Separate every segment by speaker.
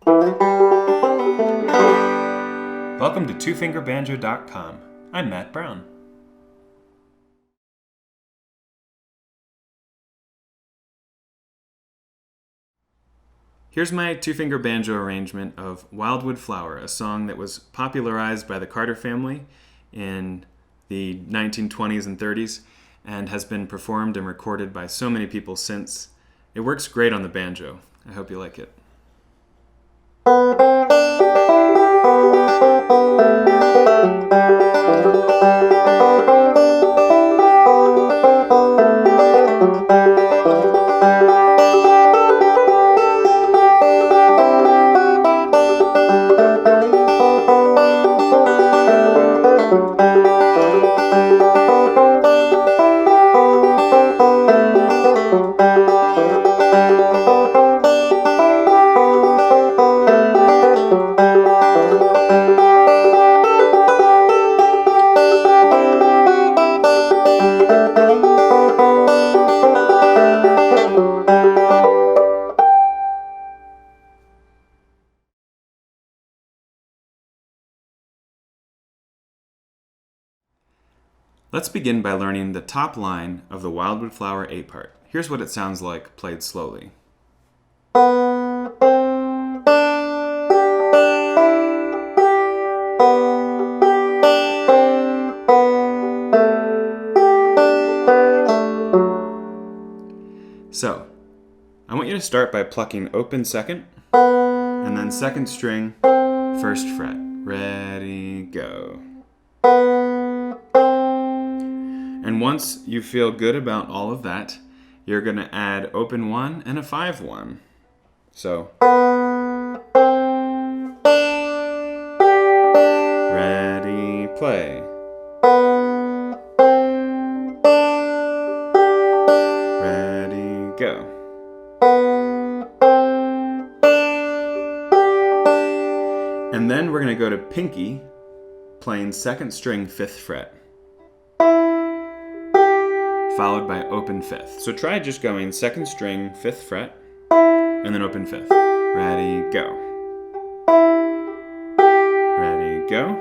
Speaker 1: Welcome to TwoFingerBanjo.com. I'm Matt Brown. Here's my two-finger banjo arrangement of Wildwood Flower, a song that was popularized by the Carter family in the 1920s and 30s and has been performed and recorded by so many people since. It works great on the banjo. I hope you like it. Let's begin by learning the top line of the Wildwood Flower 8-part. Here's what it sounds like played slowly. So, I want you to start by plucking open second, and then second string, first fret. Ready, go. And once you feel good about all of that, you're going to add open 1 and a 5-1. So, ready, play. Ready, go. And then we're going to go to pinky, playing second string 5th fret, followed by open 5th. So try just going second string 5th fret, and then open 5th. Ready, go. Ready, go.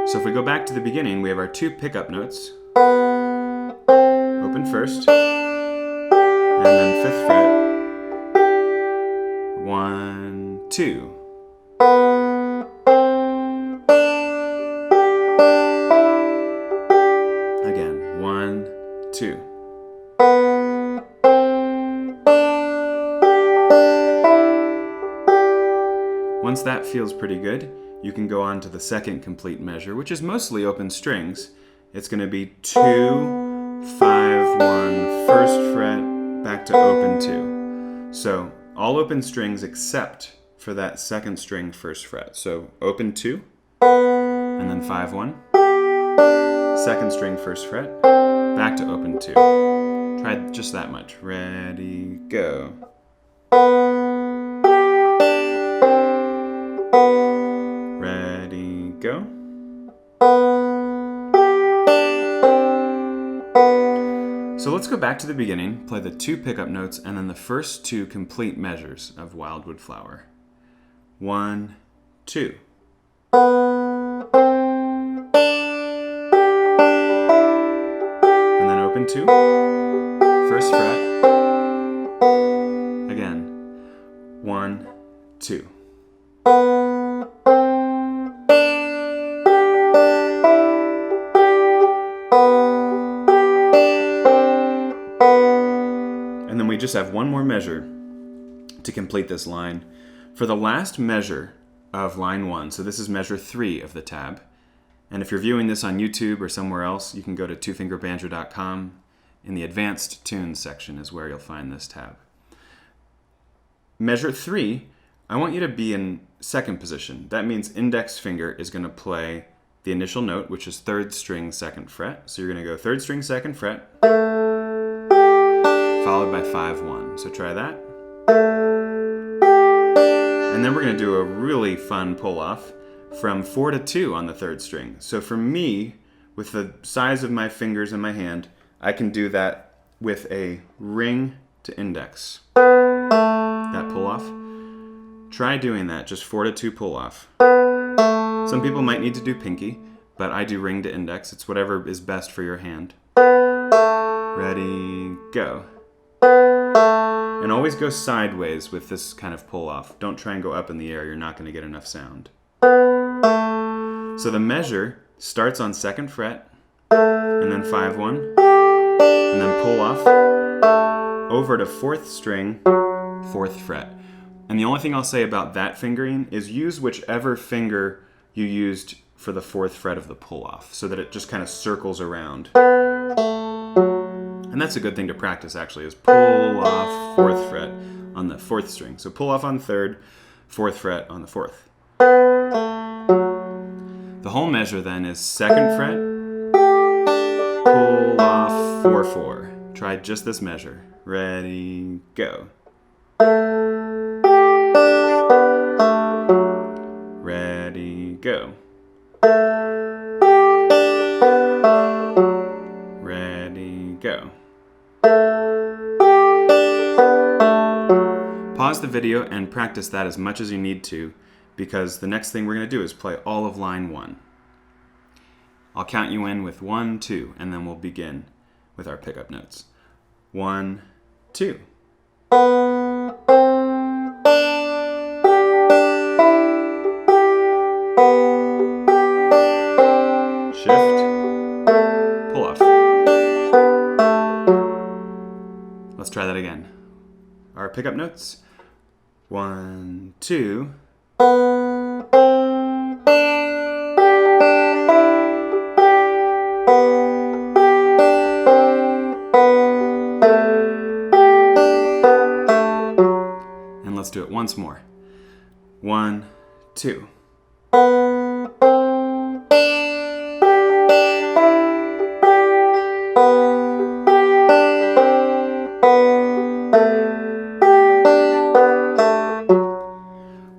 Speaker 1: So if we go back to the beginning, we have our 2 pickup notes. Open first, and then 5th fret. 1, 2. Again, 1, 2. Once that feels pretty good, you can go on to the second complete measure, which is mostly open strings. It's going to be 2, 5, 1, first fret, back to open 2. So all open strings except for that second string first fret. So open 2, and then 5, 1. Second string first fret, back to open 2. Try just that much. Ready, go. Ready, go. So let's go back to the beginning, play the 2 pickup notes, and then the first 2 complete measures of Wildwood Flower. 1, 2. And then open 2, first fret. Again, 1, 2. And then we just have one more measure to complete this line. For the last measure of line 1, so this is measure 3 of the tab, and if you're viewing this on YouTube or somewhere else, you can go to twofingerbanjo.com. In the advanced tunes section is where you'll find this tab. Measure 3, I want you to be in second position. That means index finger is going to play the initial note, which is 3rd string 2nd fret. So you're going to go 3rd string 2nd fret, followed by 5-1. So try that. And then we're going to do a really fun pull-off from 4 to 2 on the 3rd string. So for me, with the size of my fingers in my hand, I can do that with a ring to index. That pull-off. Try doing that, just 4 to 2 pull off. Some people might need to do pinky, but I do ring to index. It's whatever is best for your hand. Ready, go. And always go sideways with this kind of pull off. Don't try and go up in the air, you're not going to get enough sound. So the measure starts on 2nd fret, and then 5-1, and then pull off over to 4th string, 4th fret. And the only thing I'll say about that fingering is use whichever finger you used for the 4th fret of the pull off, so that it just kind of circles around. And that's a good thing to practice actually, is pull off 4th fret on the 4th string. So pull off on 3rd, 4th fret on the 4th. The whole measure then is 2nd fret, pull off 4-4. Try just this measure. Ready, go. Ready, go. Ready, go. Pause the video and practice that as much as you need to, because the next thing we're going to do is play all of line 1. I'll count you in with 1, 2, and then we'll begin with our pickup notes. 1, 2. Shift, pull off. Let's try that again. Our pickup notes. 1, 2. And let's do it once more. 1, 2.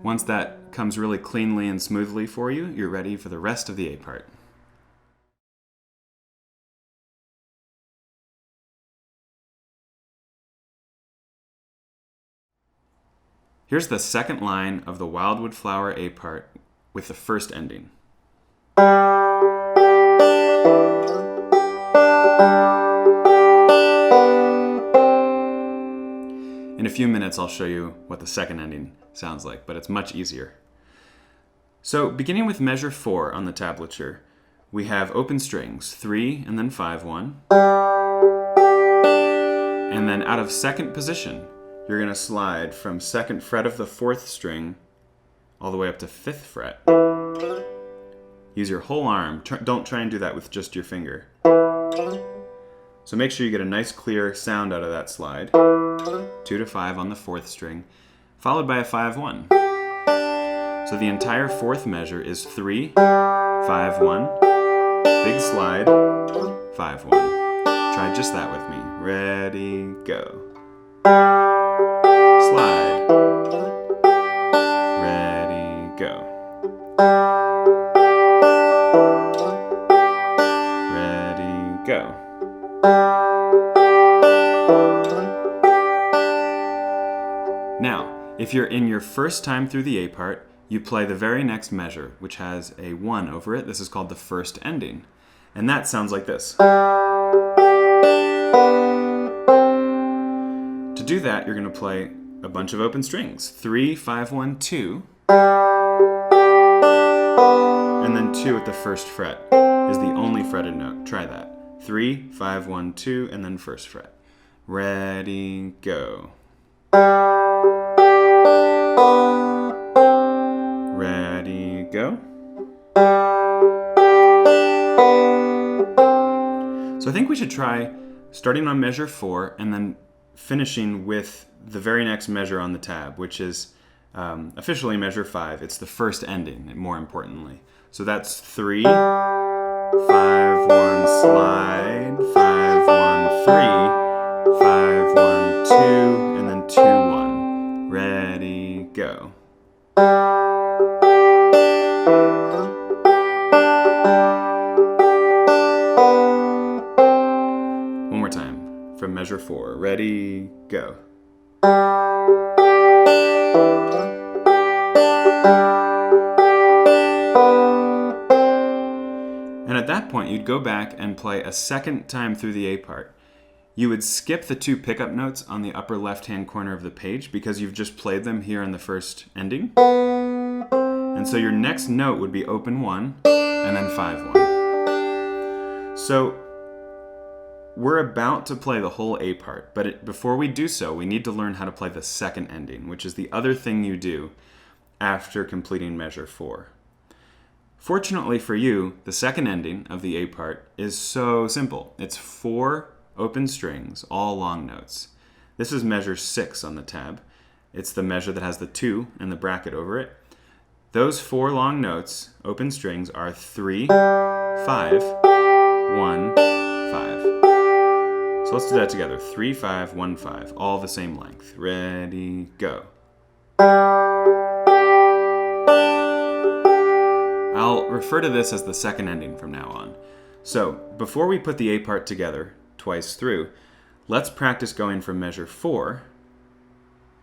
Speaker 1: Once that comes really cleanly and smoothly for you, you're ready for the rest of the A part. Here's the second line of the Wildwood Flower A part with the first ending. In a few minutes, I'll show you what the second ending sounds like, but it's much easier. So beginning with measure 4 on the tablature, we have open strings, 3 and then 5-1. And then out of 2nd position, you're going to slide from 2nd fret of the 4th string all the way up to 5th fret. Use your whole arm. Don't try and do that with just your finger. So make sure you get a nice clear sound out of that slide. 2 to 5 on the 4th string, followed by a 5-1. So the entire 4th measure is 3, 5-1, big slide, 5-1. Try just that with me. Ready, go. Slide. Ready, go. Ready, go. Now, if you're in your first time through the A part, you play the very next measure, which has a 1 over it. This is called the first ending. And that sounds like this. To do that, you're going to play a bunch of open strings. 3, 5-1, 2. And then 2 at the 1st fret is the only fretted note. Try that. 3, 5-1, 2, and then 1st fret. Ready, go. Ready, go. So I think we should try starting on measure 4 and then finishing with the very next measure on the tab, which is officially measure 5. It's the first ending, more importantly. So that's 3, 5-1, slide, 5-1, 3, 5-1, 2, and then 2-1. Ready, go. One more time from measure 4. Ready, go. point, you'd go back and play a second time through the A part. You would skip the 2 pickup notes on the upper left-hand corner of the page because you've just played them here in the first ending. And so your next note would be open 1 and then 5-1. So we're about to play the whole A part, but before we do so, we need to learn how to play the second ending, which is the other thing you do after completing measure 4. Fortunately for you, the second ending of the A part is so simple. It's 4 open strings, all long notes. This is measure 6 on the tab. It's the measure that has the 2 and the bracket over it. Those 4 long notes, open strings, are 3, 5, 1, 5. So let's do that together. 3, 5, 1, 5, all the same length. Ready, go. I'll refer to this as the second ending from now on. So before we put the A part together twice through, let's practice going from measure 4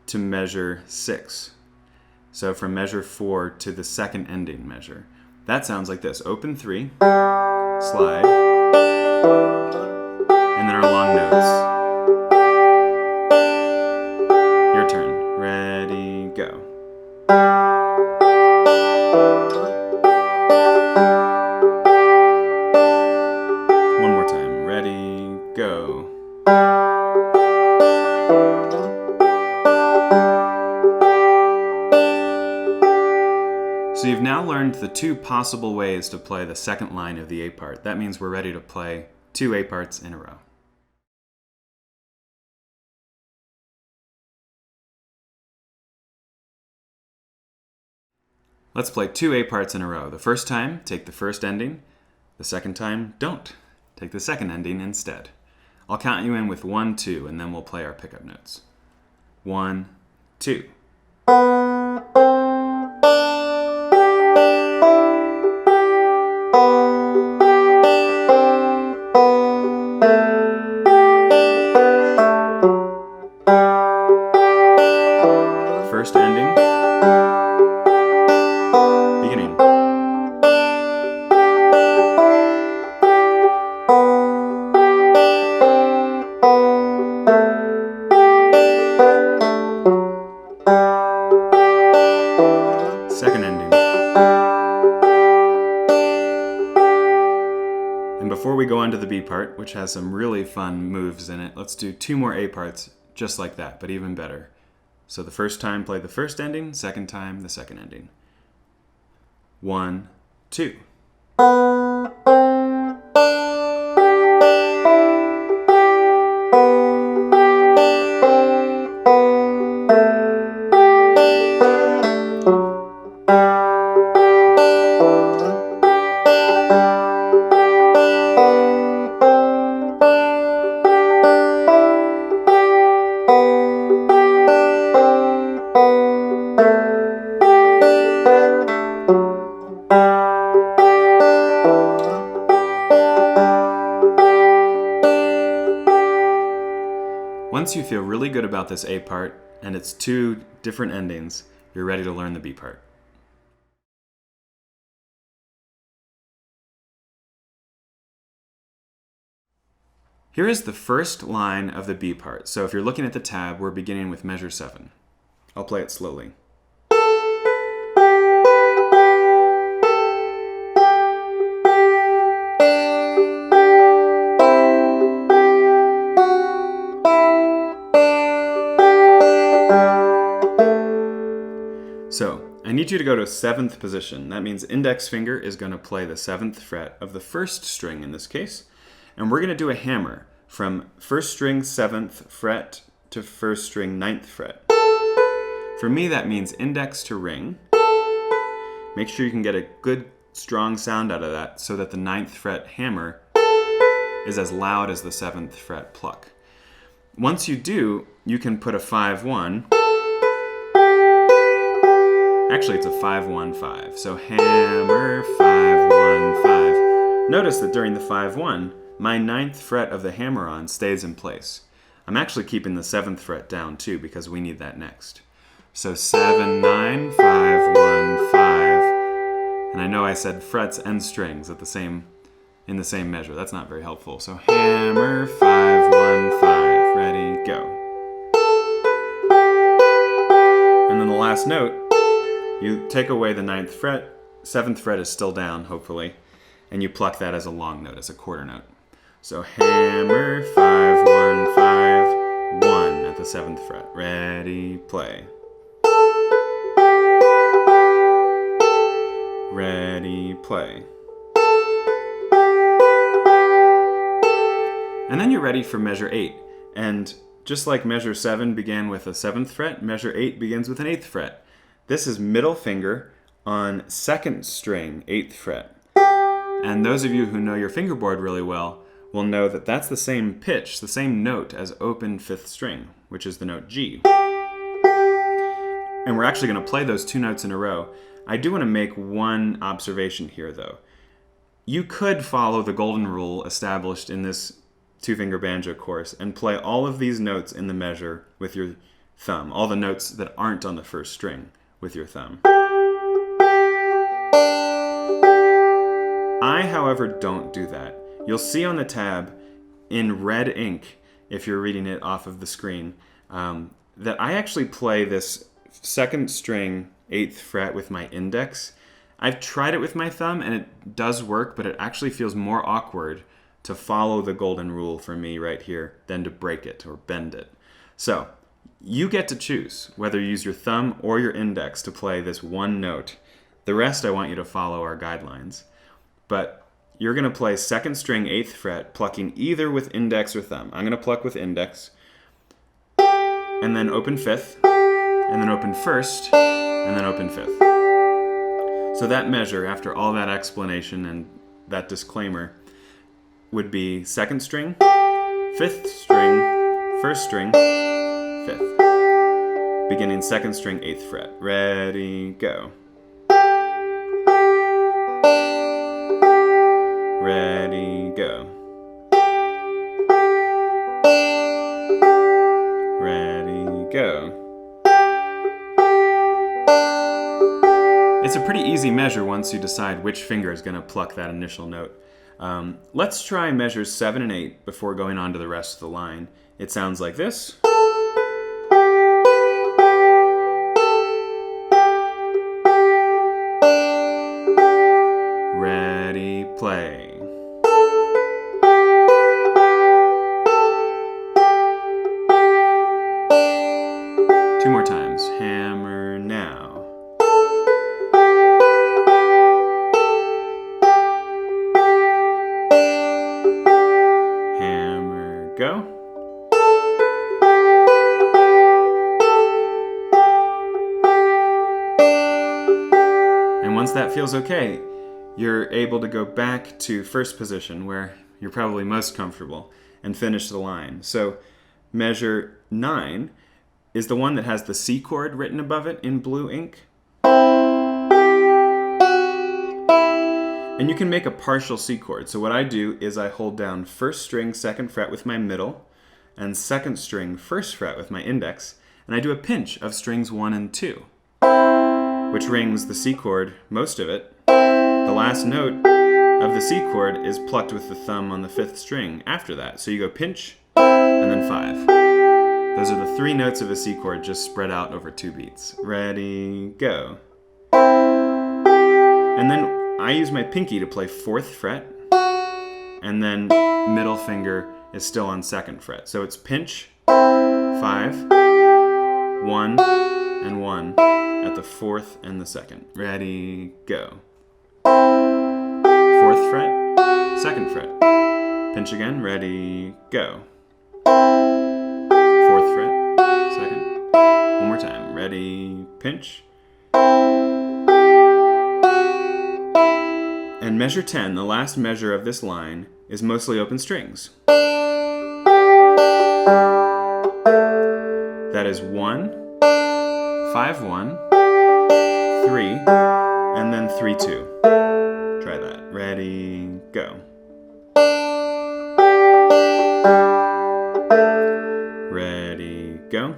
Speaker 1: to measure 6. So from measure 4 to the second ending measure. That sounds like this. Open 3, slide, and then our long notes. Your turn. Ready, go. One more time. Ready, go. So you've now learned the 2 possible ways to play the second line of the A part. That means we're ready to play 2 A parts in a row. Let's play 2 A parts in a row. The first time, take the first ending. The second time, don't. Take the second ending instead. I'll count you in with 1, 2, and then we'll play our pickup notes. 1, 2. First ending, beginning. Second ending. And before we go on to the B part, which has some really fun moves in it, let's do 2 more A parts just like that, but even better. So the first time, play the first ending, second time, the second ending. 1, 2. Once you feel really good about this A part and its 2 different endings, you're ready to learn the B part. Here is the first line of the B part. So if you're looking at the tab, we're beginning with measure 7. I'll play it slowly. So I need you to go to 7th position. That means index finger is going to play the 7th fret of the first string in this case. And we're going to do a hammer from first string 7th fret to first string 9th fret. For me, that means index to ring. Make sure you can get a good strong sound out of that so that the 9th fret hammer is as loud as the 7th fret pluck. Once you do, you can put a 5-1. Actually, it's a 5-1-5. So hammer, 5-1-5. Notice that during the 5-1, my 9th fret of the hammer-on stays in place. I'm actually keeping the 7th fret down too because we need that next. So 7-9, 5-1-5. And I know I said frets and strings in in the same measure. That's not very helpful. So hammer, 5, 1, 5. Ready, go. And then the last note, you take away the 9th fret, 7th fret is still down, hopefully, and you pluck that as a long note, as a quarter note. So hammer, 5, 1, 5, 1 at the 7th fret. Ready, play. Ready, play. And then you're ready for measure 8. And just like measure 7 began with a 7th fret, measure 8 begins with an 8th fret. This is middle finger on 2nd string, 8th fret. And those of you who know your fingerboard really well will know that that's the same pitch, the same note as open 5th string, which is the note G. And we're actually going to play those 2 notes in a row. I do want to make one observation here, though. You could follow the golden rule established in this two-finger banjo course and play all of these notes in the measure with your thumb, all the notes that aren't on the 1st string with your thumb. I, however, don't do that. You'll see on the tab in red ink, if you're reading it off of the screen, that I actually play this 2nd string 8th fret with my index. I've tried it with my thumb and it does work, but it actually feels more awkward to follow the golden rule for me right here than to break it or bend it. So you get to choose whether you use your thumb or your index to play this one note. The rest I want you to follow our guidelines. But you're going to play 2nd string 8th fret, plucking either with index or thumb. I'm going to pluck with index, and then open 5th, and then open 1st, and then open 5th. So that measure, after all that explanation and that disclaimer, would be 2nd string, 5th string, 1st string, 5th. Beginning 2nd string, 8th fret. Ready, go. Ready, go. Ready, go. It's a pretty easy measure once you decide which finger is going to pluck that initial note. Let's try measures 7 and 8 before going on to the rest of the line. It sounds like this. Ready, play. 2 more times. Hammer now. Hammer, go. And once that feels okay, you're able to go back to 1st position where you're probably most comfortable and finish the line. So measure 9 is the one that has the C chord written above it in blue ink. And you can make a partial C chord. So what I do is I hold down 1st string 2nd fret with my middle and 2nd string 1st fret with my index, and I do a pinch of strings 1 and 2, which rings the C chord, most of it. The last note of the C chord is plucked with the thumb on the 5th string after that. So you go pinch and then 5. Those are the 3 notes of a C chord just spread out over 2 beats. Ready, go. And then I use my pinky to play 4th fret, and then middle finger is still on 2nd fret. So it's pinch, 5, 1, and 1 at the 4th and the 2nd. Ready, go. 4th fret, 2nd fret. Pinch again, ready, go. 4th fret, 2nd. One more time, ready, pinch. And measure 10, the last measure of this line, is mostly open strings. That is 1, 5, 1, 3, and then 3, 2. Try that. Ready, go. Ready, go.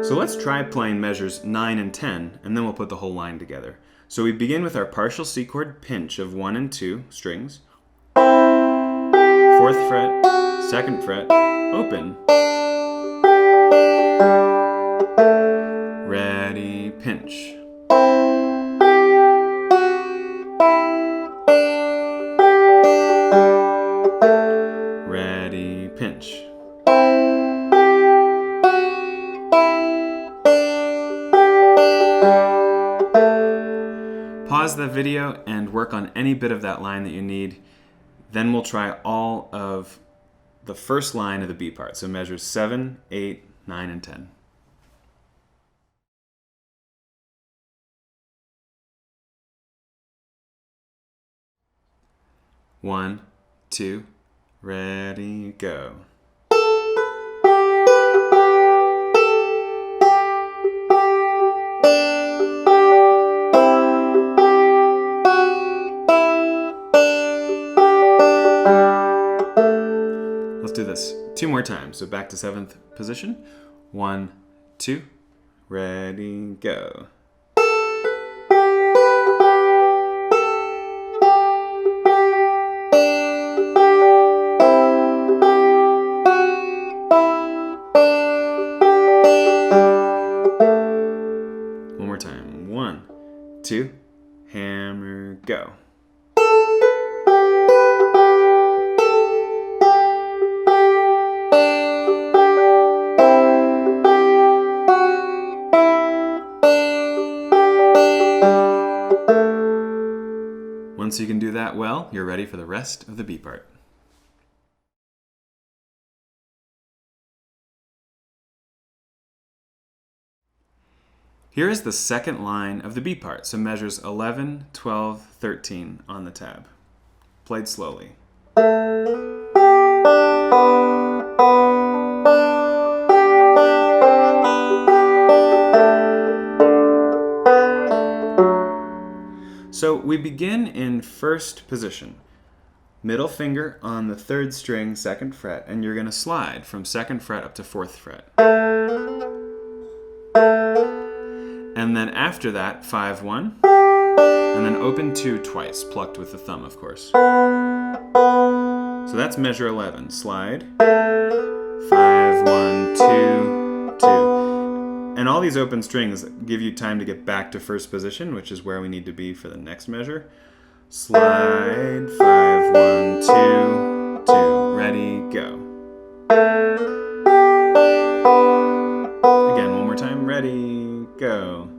Speaker 1: So let's try playing measures 9 and 10, and then we'll put the whole line together. So we begin with our partial C chord pinch of 1 and 2 strings, 4th fret, 2nd fret, open, ready, pinch. Ready, pinch. Pause the video and work on any bit of that line that you need. Then we'll try all of the first line of the B part. So measures 7, 8, 9, and 10. 1, 2, ready, go. Let's do this 2 more times. So back to 7th position. 1, 2, ready, go. One more time. 1, 2, hammer, go. Once you can do that well, you're ready for the rest of the B part. Here is the second line of the B part, so measures 11, 12, 13 on the tab. Played slowly. So we begin in first position. Middle finger on the 3rd string, 2nd fret, and you're going to slide from 2nd fret up to 4th fret. And then after that, 5, 1, and then open 2 twice, plucked with the thumb, of course. So that's measure 11. Slide, 5, 1, 2, 2. And all these open strings give you time to get back to first position, which is where we need to be for the next measure. Slide, 5, 1, 2, 2. Ready, go. Again, one more time. Ready, go.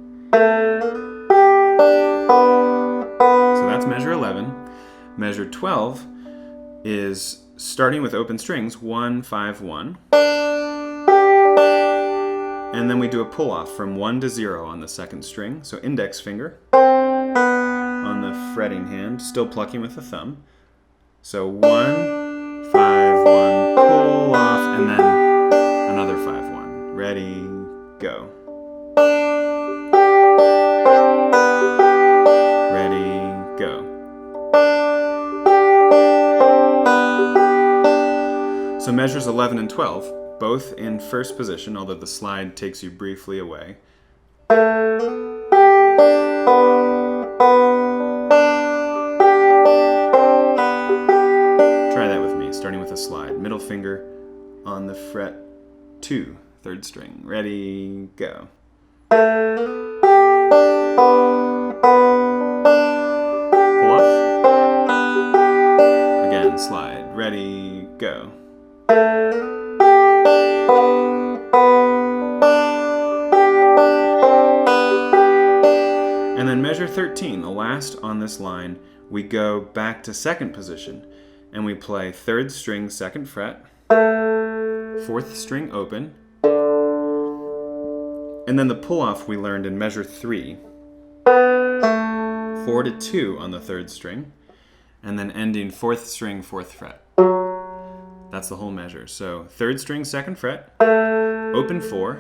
Speaker 1: So that's measure 11. Measure 12 is starting with open strings, 1, 5, 1. And then we do a pull-off from 1 to 0 on the 2nd string. So index finger on the fretting hand, still plucking with the thumb. So 1, 5, 1, pull off, and then another 5, 1. Ready, go. Ready, go. So measures 11 and 12, both in first position, although the slide takes you briefly away. Try that with me, starting with a slide. Middle finger on the fret 2, 3rd string. Ready, go. Pull off. Again, slide. Ready, go. And then measure 13, the last on this line, we go back to 2nd position and we play 3rd string, 2nd fret, 4th string open, and then the pull-off we learned in measure 3, 4 to 2 on the 3rd string, and then ending 4th string, 4th fret. That's the whole measure. So 3rd string, 2nd fret, open 4,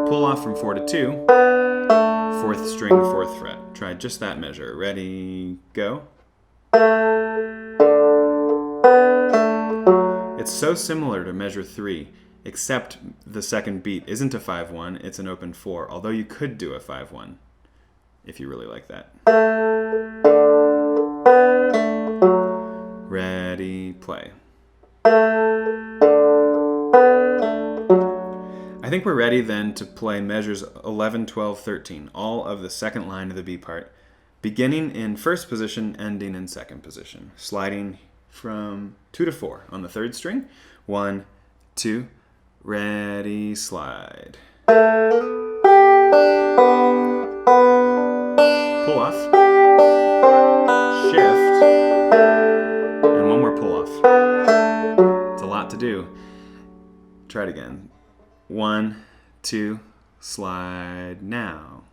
Speaker 1: pull off from 4 to 2, 4th string, 4th fret. Try just that measure. Ready, go. It's so similar to measure 3. except the second beat isn't a 5-1, it's an open 4, although you could do a 5-1 if you really like that. Ready, play. I think we're ready then to play measures 11, 12, 13, all of the second line of the B part, beginning in first position, ending in second position, sliding from 2 to 4 on the third string. 1, 2, ready, slide. Pull off, shift, and one more pull off. It's a lot to do. Try it again. 1, 2, slide now.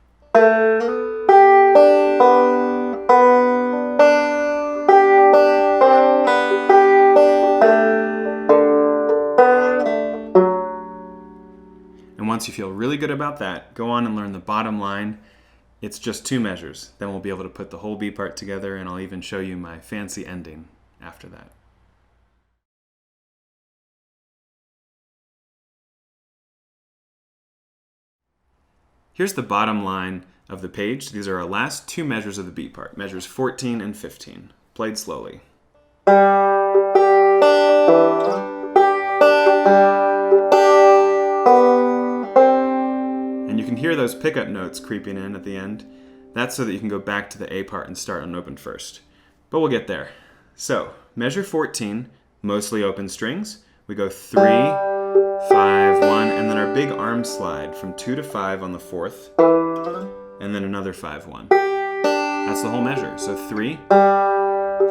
Speaker 1: And once you feel really good about that, go on and learn the bottom line. It's just 2 measures. Then we'll be able to put the whole B part together, and I'll even show you my fancy ending after that. Here's the bottom line of the page. These are our last 2 measures of the B part, measures 14 and 15, played slowly. And you can hear those pickup notes creeping in at the end. That's so that you can go back to the A part and start unopened first. But we'll get there. So, measure 14, mostly open strings. We go 3, 5, 1, and then our big arm slide from 2 to 5 on the 4th, and then another 5, 1. That's the whole measure. So 3, 5,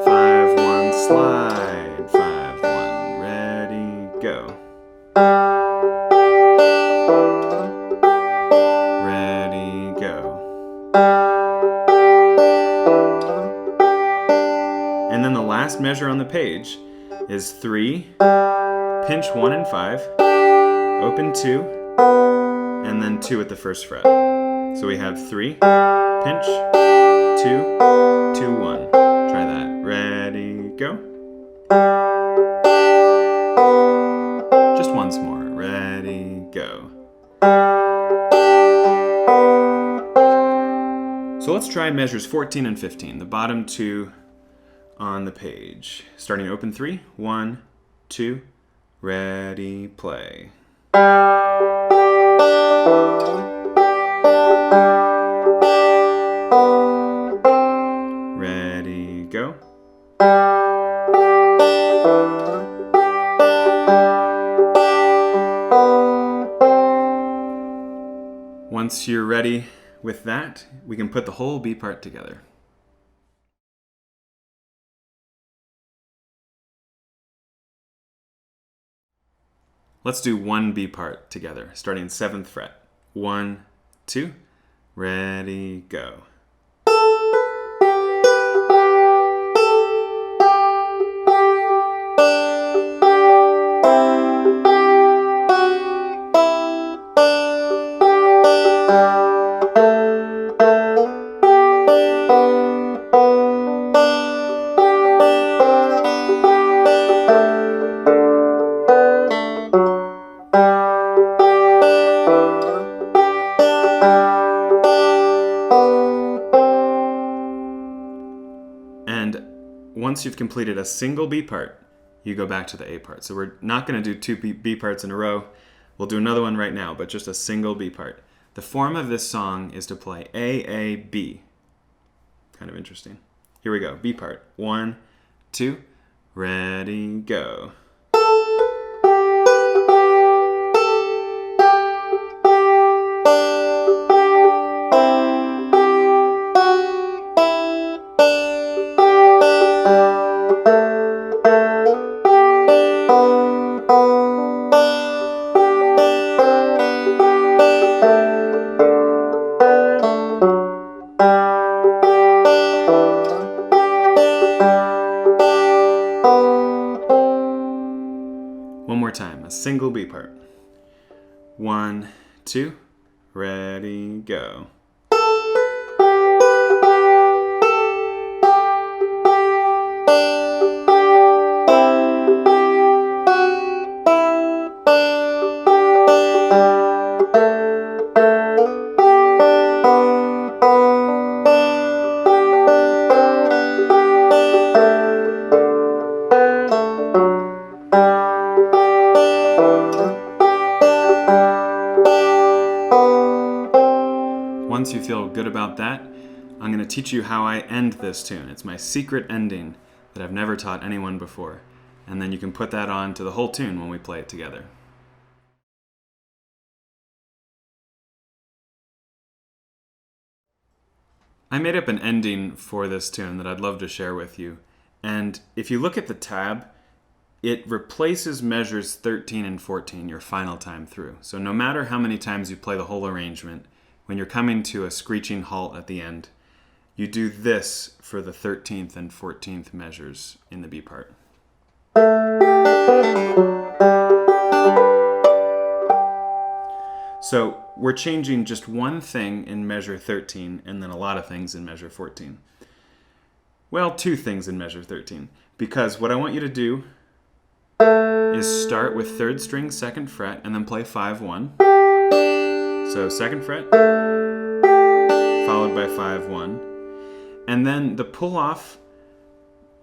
Speaker 1: 1, slide, 5, 1, ready, go. Ready, go. And then the last measure on the page is 3, pinch 1 and 5, open 2, and then 2 at the first fret. So we have 3, pinch, 2, 2, 1. Try that. Ready, go. Just once more. Ready, go. So let's try measures 14 and 15, the bottom 2 on the page. Starting open 3, 1, 2, ready, play. Ready, go. Once you're ready with that, we can put the whole B part together. Let's do one B part together, starting 7th fret. 1, 2, ready, go. And once you've completed a single B part, you go back to the A part. So we're not going to do 2 B parts in a row. We'll do another one right now, but just a single B part. The form of this song is to play A, A, B. Kind of interesting. Here we go. B part. 1, 2, ready, go. One more time, a single B part. 1, 2, ready, go. Once you feel good about that, I'm going to teach you how I end this tune. It's my secret ending that I've never taught anyone before. And then you can put that on to the whole tune when we play it together. I made up an ending for this tune that I'd love to share with you. And if you look at the tab, it replaces measures 13 and 14 your final time through. So no matter how many times you play the whole arrangement, when you're coming to a screeching halt at the end, you do this for the 13th and 14th measures in the B part. So we're changing just one thing in measure 13 and then a lot of things in measure 14. Well, two things in measure 13, because what I want you to do is start with 3rd string, 2nd fret, and then play 5-1. So 2nd fret, followed by 5-1. And then the pull-off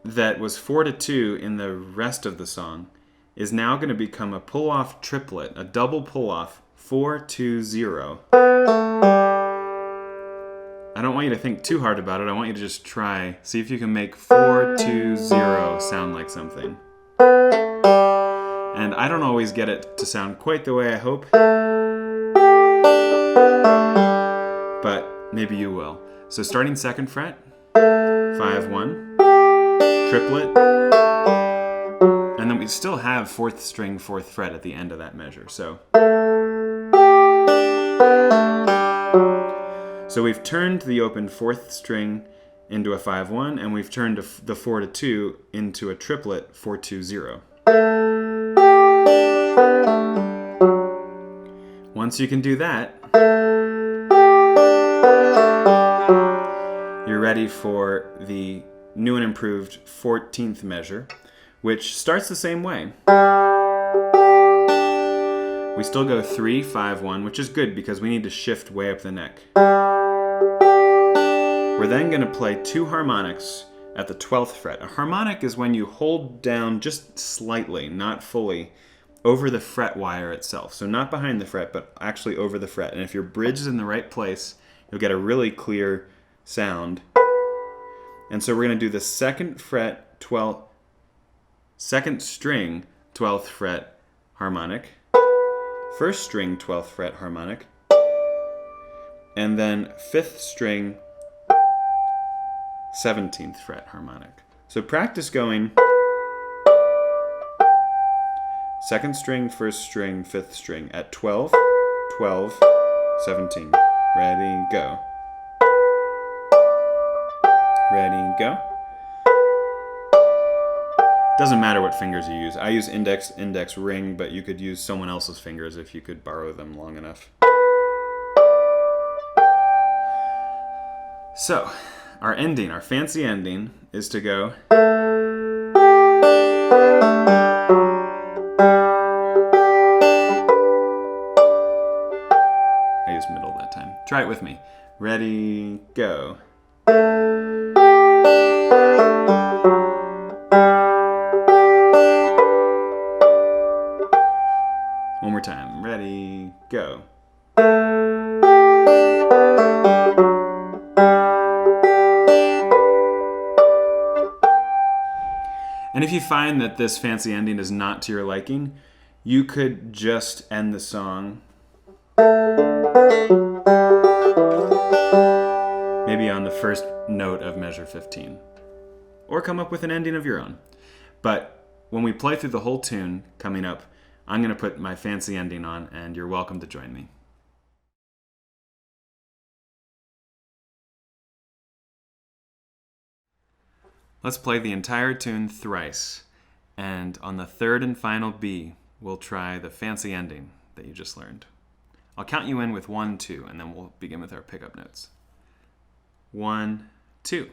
Speaker 1: that was 4-2 in the rest of the song is now going to become a pull-off triplet, a double pull-off, 4-2-0. I don't want you to think too hard about it. I want you to just try, see if you can make 4-2-0 sound like something. And I don't always get it to sound quite the way I hope, but maybe you will. So starting 2nd fret, 5-1, triplet, and then we still have 4th string, 4th fret at the end of that measure. So we've turned the open 4th string into a 5-1, and we've turned the 4-2 into a triplet 4-2-0. Once you can do that, you're ready for the new and improved 14th measure, which starts the same way. We still go 3-5-1, which is good because we need to shift way up the neck. We're then going to play 2 harmonics at the 12th fret. A harmonic is when you hold down just slightly, not fully, over the fret wire itself. So not behind the fret, but actually over the fret. And if your bridge is in the right place, you'll get a really clear sound. And so we're going to do the 2nd fret, 2nd string, 12th fret harmonic, 1st string, 12th fret harmonic, and then 5th string, 17th fret harmonic. So practice going 2nd string, 1st string, 5th string at 12, 12, 17. Ready, go. Ready, go. Doesn't matter what fingers you use. I use index, ring, but you could use someone else's fingers if you could borrow them long enough. So, our ending, our fancy ending, is to go. I used middle that time. Try it with me. Ready, go. One more time. Ready, go. And if you find that this fancy ending is not to your liking, you could just end the song maybe on the first note of measure 15, or come up with an ending of your own. But when we play through the whole tune coming up, I'm going to put my fancy ending on, and you're welcome to join me. Let's play the entire tune thrice, and on the 3rd and final B, we'll try the fancy ending that you just learned. I'll count you in with 1, 2, and then we'll begin with our pickup notes. 1, 2.